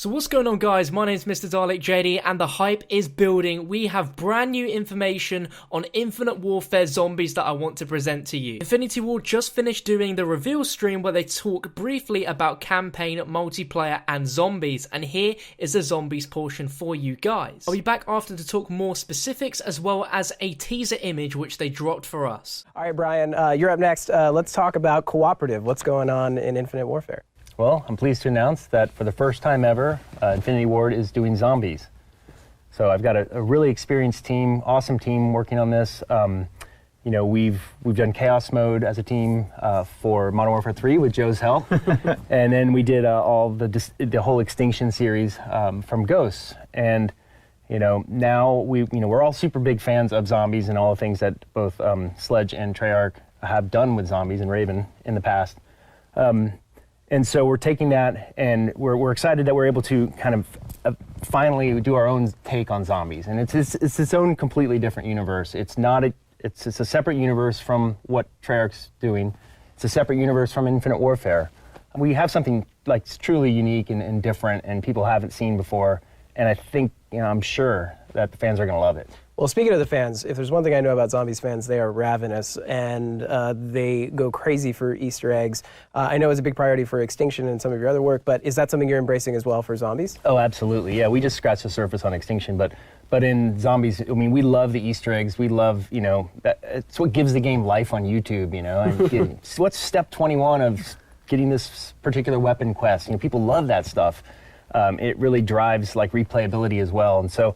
So what's going on, guys? My name is MrDalekJD and the hype is building. We have brand new information on Infinite Warfare Zombies that I want to present to you. Infinity Ward just finished doing the reveal stream where they talk briefly about campaign, multiplayer and zombies, and here is the zombies portion for you guys. I'll be back after to talk more specifics as well as a teaser image which they dropped for us. All right, Brian, you're up next. Let's talk about cooperative. What's going on in Infinite Warfare? Well, I'm pleased to announce that for the first time ever, Infinity Ward is doing zombies. So I've got a really experienced team, awesome team working on this. You know, we've done Chaos Mode as a team for Modern Warfare 3 with Joe's help, and then we did all the whole Extinction series from Ghosts. And you know, now we're all super big fans of zombies and all the things that both Sledge and Treyarch have done with zombies and Raven in the past. And so we're taking that, and we're excited that we're able to kind of finally do our own take on zombies. And it's its own completely different universe. It's a separate universe from what Treyarch's doing. It's a separate universe from Infinite Warfare. We have something like truly unique and different, and people haven't seen before. And I think, I'm sure that the fans are going to love it. Well, speaking of the fans, if there's one thing I know about zombies fans, they are ravenous, and they go crazy for Easter eggs. I know it's a big priority for Extinction and some of your other work, but is that something you're embracing as well for zombies? Oh, absolutely. Yeah, we just scratched the surface on Extinction, but in zombies, I mean, we love the Easter eggs. We love, it's what gives the game life on YouTube, And what's step 21 of getting this particular weapon quest? People love that stuff. It really drives like replayability as well, and so.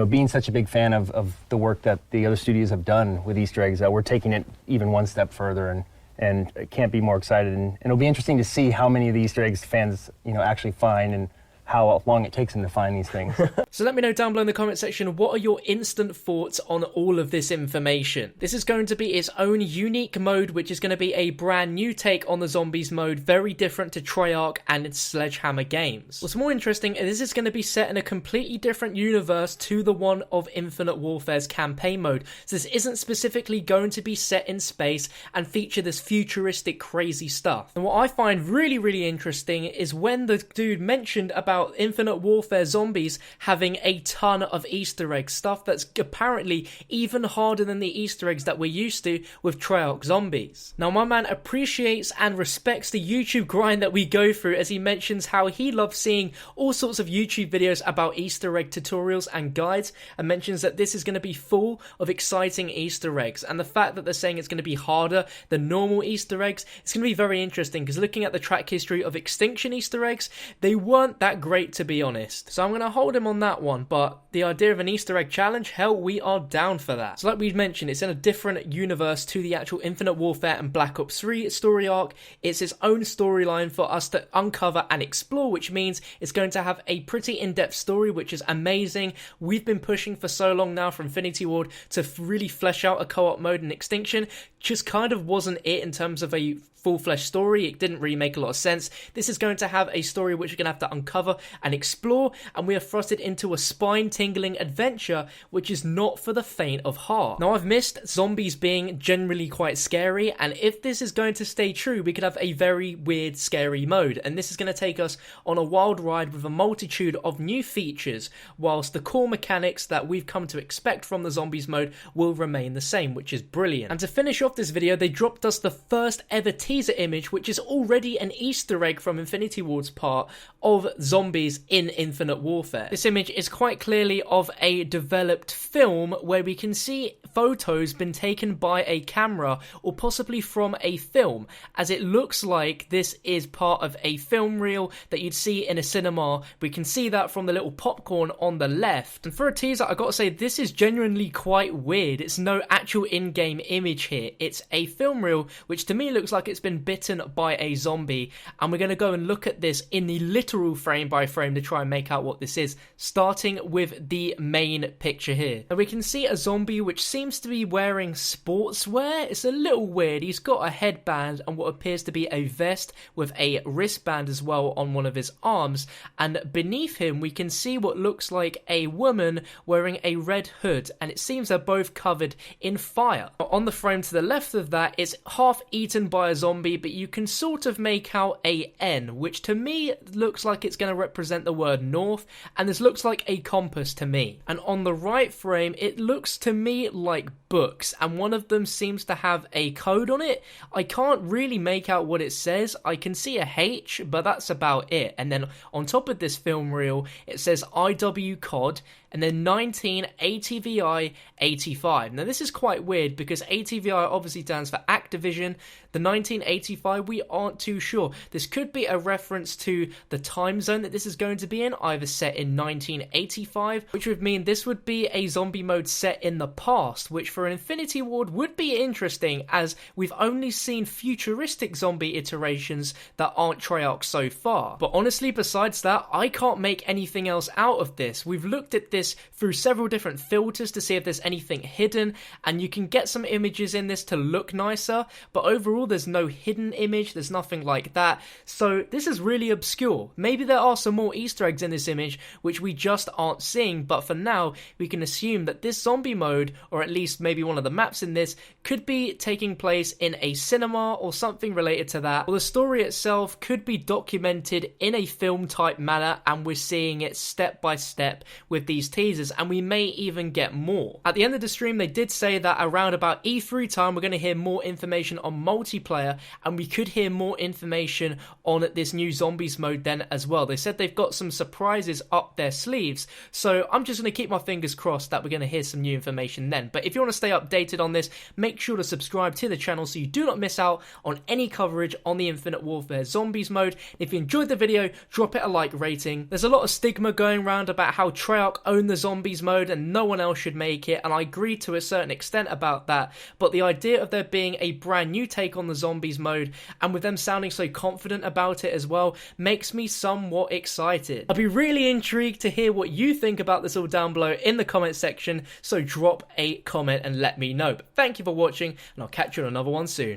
Being such a big fan of the work that the other studios have done with Easter eggs, we're taking it even one step further, and can't be more excited. And it'll be interesting to see how many of the Easter eggs fans, actually find, and how long it takes them to find these things. So let me know down below in the comment section, what are your instant thoughts on all of this information? This is going to be its own unique mode, which is going to be a brand new take on the zombies mode, very different to Treyarch and Sledgehammer games. What's more interesting is this is going to be set in a completely different universe to the one of Infinite Warfare's campaign mode. So this isn't specifically going to be set in space and feature this futuristic crazy stuff. And what I find really, really interesting is when the dude mentioned about Infinite Warfare Zombies having a ton of Easter eggs, stuff that's apparently even harder than the Easter eggs that we're used to with Treyarch Zombies. Now, my man appreciates and respects the YouTube grind that we go through, as he mentions how he loves seeing all sorts of YouTube videos about Easter egg tutorials and guides, and mentions that this is going to be full of exciting Easter eggs. And the fact that they're saying it's going to be harder than normal Easter eggs, it's going to be very interesting, because looking at the track history of Extinction Easter eggs, they weren't that great, to be honest. So I'm going to hold him on that one, but the idea of an Easter egg challenge, hell, we are down for that. So like we mentioned, it's in a different universe to the actual Infinite Warfare and Black Ops 3 story arc. It's its own storyline for us to uncover and explore, which means it's going to have a pretty in-depth story, which is amazing. We've been pushing for so long now for Infinity Ward to really flesh out a co-op mode in Extinction. Just kind of wasn't it in terms of a full-fledged story. It didn't really make a lot of sense. This is going to have a story which we're going to have to uncover and explore, and we are thrusted into a spine-tingling adventure which is not for the faint of heart. Now, I've missed zombies being generally quite scary, and if this is going to stay true, we could have a very weird, scary mode, and this is going to take us on a wild ride with a multitude of new features, whilst the core mechanics that we've come to expect from the zombies mode will remain the same, which is brilliant. And to finish off this video, they dropped us the first ever teaser image, which is already an Easter egg from Infinity Ward's part of zombies in Infinite Warfare. This image is quite clearly of a developed film where we can see photos been taken by a camera or possibly from a film, as it looks like this is part of a film reel that you'd see in a cinema. We can see that from the little popcorn on the left. And for a teaser, I gotta say, this is genuinely quite weird. It's no actual in-game image here. It's a film reel, which to me looks like it's been bitten by a zombie, and we're going to go and look at this in the literal frame by frame to try and make out what this is, starting with the main picture here. And we can see a zombie which seems to be wearing sportswear. It's a little weird. He's got a headband and what appears to be a vest with a wristband as well on one of his arms, and beneath him we can see what looks like a woman wearing a red hood, and it seems they're both covered in fire. On the frame to the left of that, it's half eaten by a zombie, but you can sort of make out a N, which to me looks like it's going to represent the word north, and this looks like a compass to me. And on the right frame, it looks to me like books, and one of them seems to have a code on it. I can't really make out what it says. I can see a H, but that's about it. And then on top of this film reel, it says IW COD, and then 19 ATVI 85. Now this is quite weird because ATVI obviously stands for Activision. The 1985, we aren't too sure. This could be a reference to the time zone that this is going to be in, either set in 1985, which would mean this would be a zombie mode set in the past, which for an Infinity Ward would be interesting, as we've only seen futuristic zombie iterations that aren't Treyarch so far. But honestly, besides that, I can't make anything else out of this. We've looked at this through several different filters to see if there's anything hidden, and you can get some images in this to look nicer, but overall there's no hidden image, there's nothing like that, so this is really obscure. Maybe there are some more Easter eggs in this image which we just aren't seeing, but for now we can assume that this zombie mode, or at least maybe one of the maps in this, could be taking place in a cinema or something related to that, or the story itself could be documented in a film type manner, and we're seeing it step by step with these teasers, and we may even get more. At the end of the stream, they did say that around about E3 time, we're going to hear more information on multiplayer, and we could hear more information on this new zombies mode then as well. They said they've got some surprises up their sleeves, so I'm just going to keep my fingers crossed that we're going to hear some new information then. But if you want to stay updated on this, make sure to subscribe to the channel so you do not miss out on any coverage on the Infinite Warfare Zombies mode. If you enjoyed the video, drop it a like rating. There's a lot of stigma going around about how Treyarch own the zombies mode and no one else should make it, and I agree to a certain extent about that, but the idea of there being a brand new take on the zombies mode, and with them sounding so confident about it as well, makes me somewhat excited. I'll be really intrigued to hear what you think about this all down below in the comment section, so drop a comment and let me know. But thank you for watching, and I'll catch you on another one soon.